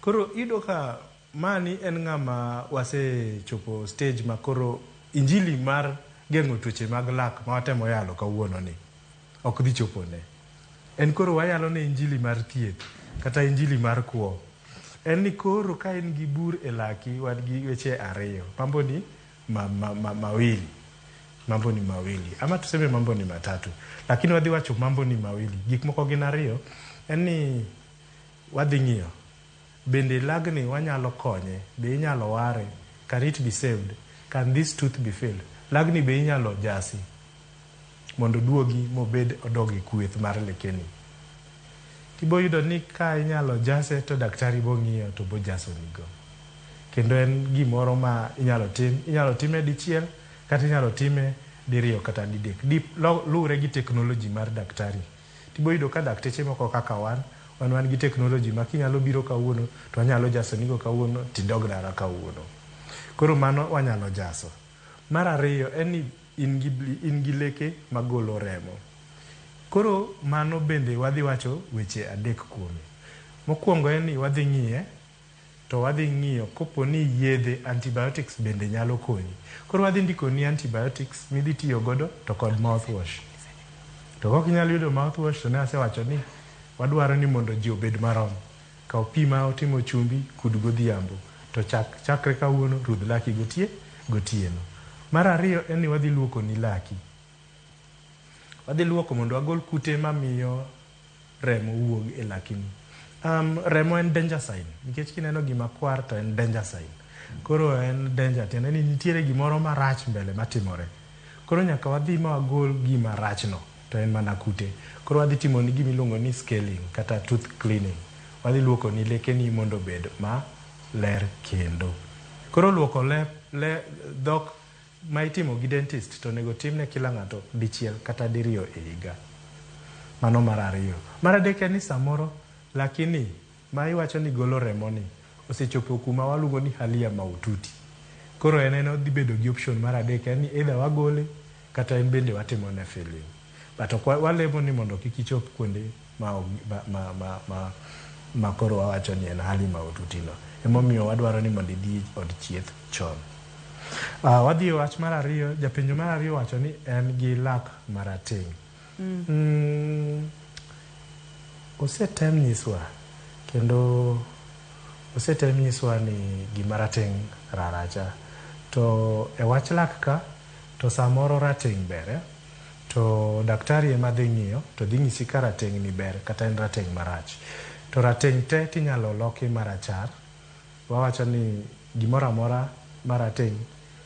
Koro iyudo ka mani en ng'ama wasechopo stage ma koro injili mar geng'o tuoche mag lak ma watemo yalo kawuono ni ok dhi chopo ne. En koro wayalo ne injili mar thieth kata injili mar kuo. En ni koro ka en gi bur e laki wan gi weche ariyo. Mambo ni mawili. Mambo ni mawili. Ama tuseme mambo ni matatu. Lakini wadhi wacho mambo ni mawili. Gik moko gin ariyo. En ni wadhi ng'iyo. Bende lagni wanyalo konye. Be inyalo ware. Can it be saved? Can this tooth be filled? Lagni be inyalo jasi. Mondo duogi mobed odogi kweth mar lekeni. Tibo yudo ni ka inyalo jase to daktari bo ng'iyo to bo jaso nigo. Kendo en gimoro ma inyalo time dichiel kata inyalo time diriyo kata didek luwre gi teknoloji mar daktari. Tibo yudo ka dakteche moko kaka wan gi teknoloji ma kinyalo biro kawuono to wanyalo jaso nigo kawuono tidog dara kawuono. Koro mano wanyalo jaso. Mar ariyo en ni in gi leke magolo remo. Koro mano bende wadhi wacho weche adek kuome. Mokwongo en ni wadhi ng'iye to wadhi ng'iyo kopo ni yedhe antibiotics bende nyalo konyi. Koro wadhi ndiko ni antibiotics midhi tiyo godo to kod mouthwash. To kok inyalo yudo mouthwash to ne asewacho ni wadwaro ni mondo ji obed marom. Kaw pi ma otimo chumbi kud godhiambo to chakre kawuono rudh laki gotieno. Mar ariyo en ni wadhi luoko ni laki. Wadhi luoko mondo wagol kute mamiyo remo wuog e lakini. Remo en danger sign nikech kineno gima kwar to en danger sign. Koro en danger tiende ni nitiere gimoro marach mbele matimore. Koro nyaka wadhi ma wagol gima rachno to en mana kute. Koro wadhi timo ni gima iluongo ni scaling kata tooth cleaning. Wadhi luoko ni lekeni mondo bed ma ler kendo. Koro luoko dhok ma itimo gi dentist to nego timne kila ng'ato dichiel kata diriyo e higa. Mano mar ariyo. Mar adek en ni samoro lakini ma iwacho ni golo remo ni osechopo kuma waluongo ni halia maututi. Koro en odhi bedo gi option mar adek en ni either wagole kata en bende watimo ne filling. But walemo ni mondo kik ichop kuonde ma koro wawacho ni en hali maututi no. Emomiyo wadwaro ni mondo idhi od chieth chon. Wadhi wach mar ariyo, japenjo mar ariyo wacho ni en gi lak marateng'. Osetem nyiswa kendo osetem nyiswa ni gima rateng' raracha. To e wach lak ka to samoro rateng' bere to daktari ema dhi ng'iyo to dhi nyisi ka rateng' ni ber kata en rateng' marach. To rateng' te tinyalo loki marachar. Wawacho ni gimoro amora marateng'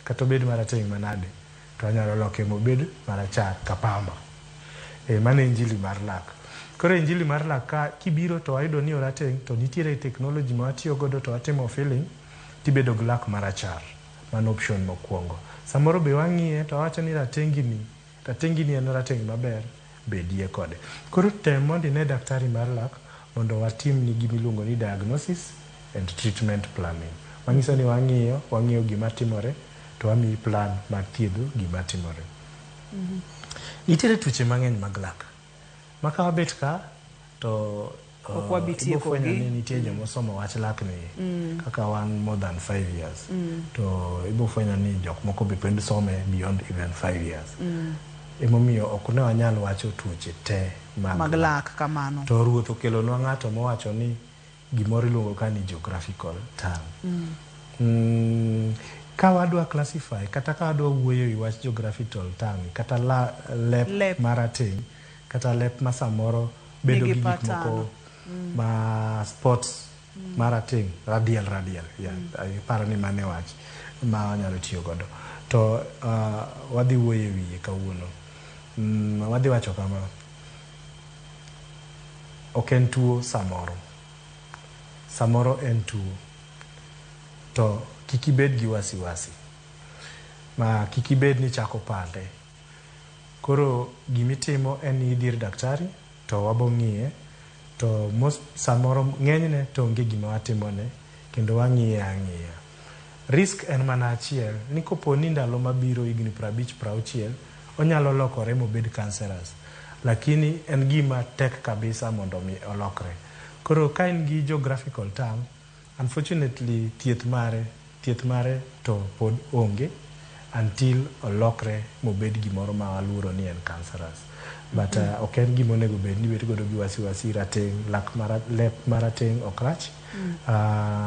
kata obed marateng' manade to anyalo loke mobed marachar kapamba. Mano injili mar lak. Koro injili mar lak ka kibiro to wayudo ni orateng' to nitiere teknoloji ma watiyo godo to watimo filling tibedo gi lak marachar. Mano option mokwongo. Samoro be wang'iye to wawacho ni rateng'i ni en rateng' maber bedie kode. Koro tem mondo ine daktari mar lak mondo watim ni gimiluongo ni diagnosis and treatment planning. Manyiso ni wang'iyo gima timore to wamiyi plan mar thiedho gima timore. Nitiere tuoche mang'eny mag lak. Maka wabet ka to ibofwenyo ni nitie jomosomo wach lak ni kaka wan more than 5 years. To ibofwenyo ni jok moko be pend some beyond even 5 years. Emomiyo ok ne wanyal wacho tuoche te mag lak kamano. To ruoth okelonwa ng'ato mowacho ni gimoro iluongo ka ni geographical term. Ka wadwa classify kata ka wadwa wuoyo i wach geographical term kata lep marateng' kata lep ma samoro bedo gi gik moko ma spots marateng' radial paro ni mane wach ma wanyalo tiyo godo. To wadhi wuoyo wiye kawuono. Wadhi wacho kama ok en tuo samoro en tuo to kikibed gi wasiwasi ma kikibed ni chako pande. Koro gimitimo en ni idhir daktari to wabong'iye to samoro ng'enyne to onge gima watimone kendo wang'iye ang'iya. Risk en mana achiel ni kopo ni ndalo mabiro higni 50-60 onyalo lokore mobed cancerous, lakini en gima tek kabisa mondo mi olokre. Koro ka in gi geographical term, unfortunately thieth mare to pod onge until olokre mobed gimoro ma waluoro ni en cancerous. But ok en gima onego bed ni bet godo gi wasiwasi rateng' lep marateng' ok rach.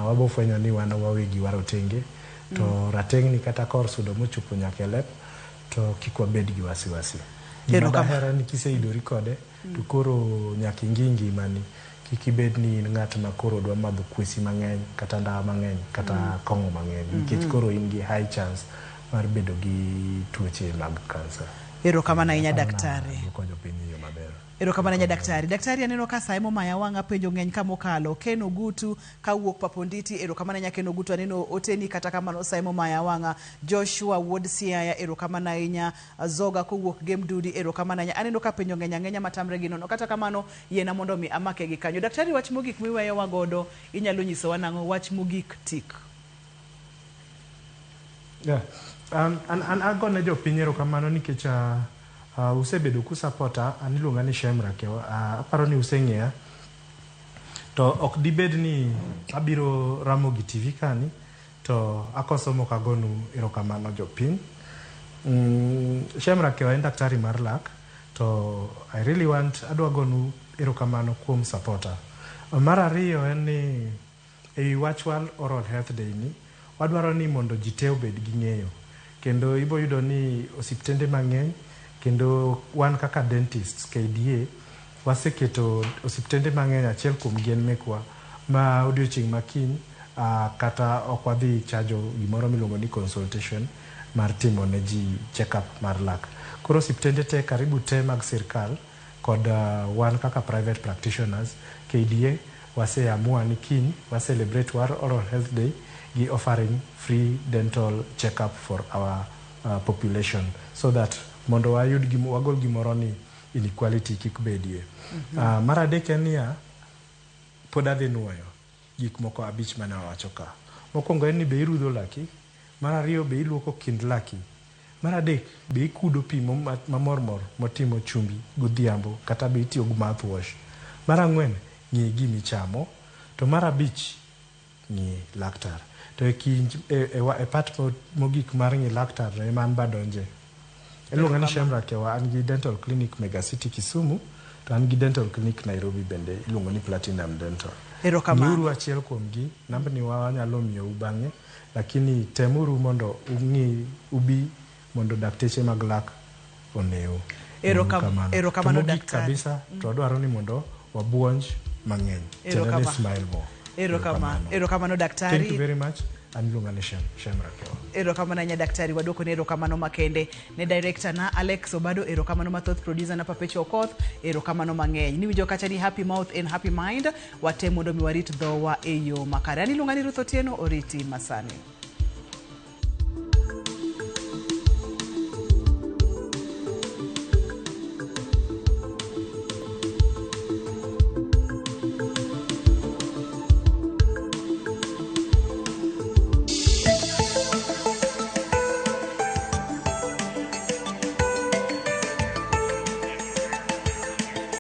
Wabofwenyo ni wan wawegi warotenge to rateng' ni kata kor sudo mochopo nyaka lep to kik wabed gi wasiwasi. Gima daher ni kiseidori kode to koro nyaka ingi ngimani. Kik ibed ni in ng'at ma koro dwa madho kwesi mang'eny kata ndawa mang'eny kata kong'o mang'eny nikech koro in gi high chance mar bedo gi tuoche mag kansa. Erokamano ahinya daktari. Konyo piny yo maber. Erokamano ahinya daktari. Daktari aneno ka sa emo maya wanga penjo ng'eny kamokalo. Ken Ogutu kawuok Paponditi, erokamano ahinya Ken Ogutu, aneno oteni kata kamano sa emo maya wanga. Joshua Wood Siaya, erokamano ahinya. Zoga kowuok Gemdudi, erokamano ahinya. Aneno ka penjo ng'eny matamre gi nono, kata kamano yena mondo mi amake gi kanyo. Daktari, wach mogik miweyo wagodo inyalo nyisowa nang'o, wach mogik tik? Yeah. An agone jopiny erokamano nikech usebedo kusapota. An iluonga ni Shemra Kewa. Aparo ni useng'eya. To ok dibed ni abiro ramo gi TV kani to akoso mokagonu erokamano jopiny. Shemra Kewa en daktari mar lak, to I really want adwa gonu erokamano kuom supporta. Mar ariyo en ni ei wach World Oral Health Day ni wadwaro ni mondo ji te obed gi ng'eyo, kendo ibo yudo ni osiptende mang'eny, kendo wan kaka dentists KDA waseketo osiptende mang'eny, achiel kuom gien mekwa ma odiochieng' makiny kata ok wadhi chajo gimoro miluongo ni consultation mar timo ne ji check-up mar lak. Koro osiptende te karibu te mag sirkal kod wan kaka private practitioners KDA waseamua ni kiny wa celebrate World Oral Health Day gi offering free dental check-up for our population, so that mondo wagol gimoro ni inequality kik bedie. Mar adek en niya, pod adhi nuoyo gik moko 5 mane wawacho ka. Mokwongo en ni be irudho laki, mar ariyo be iluoko kind laki, mar adek be ikudo pi mamormor motimo chumbi godhiambo kata be itiyo gi mouthwash, mar ang'wen ng'i gimichamo, to mar abich ng'i laktar. To e part mogik mar ng'i laktar ema an badonje. Iluonga ni Shemra Kewa, an gi dental clinic Mega City Kisumu, to an gi dental clinic Nairobi bende iluongo ni Platinum Dental. Ngiuru achiel kuom gi, namba ni wanyalo miyo bang'e, lakini temuru mondo ung'i ubi mondo dakteche mag lak oneo. Erokamano daktari. Kabisa, to adwaro ni mondo wabuonj mang'eny. Tene smile more. Erokamano daktari. Thank you very much. Anilunga ni Shemra Kewa. Erokamano ahinya daktari, wadwoko ni erokamano makende ne director na Alex Obado, erokamano mathoth producer na Papecho Okoth, erokamano mang'eny. Niwinjo kacha ni happy mouth and happy mind, wate mondo mi warit dhowa e yo makare. Anilunga ni Ruth Otieno, oriti masani.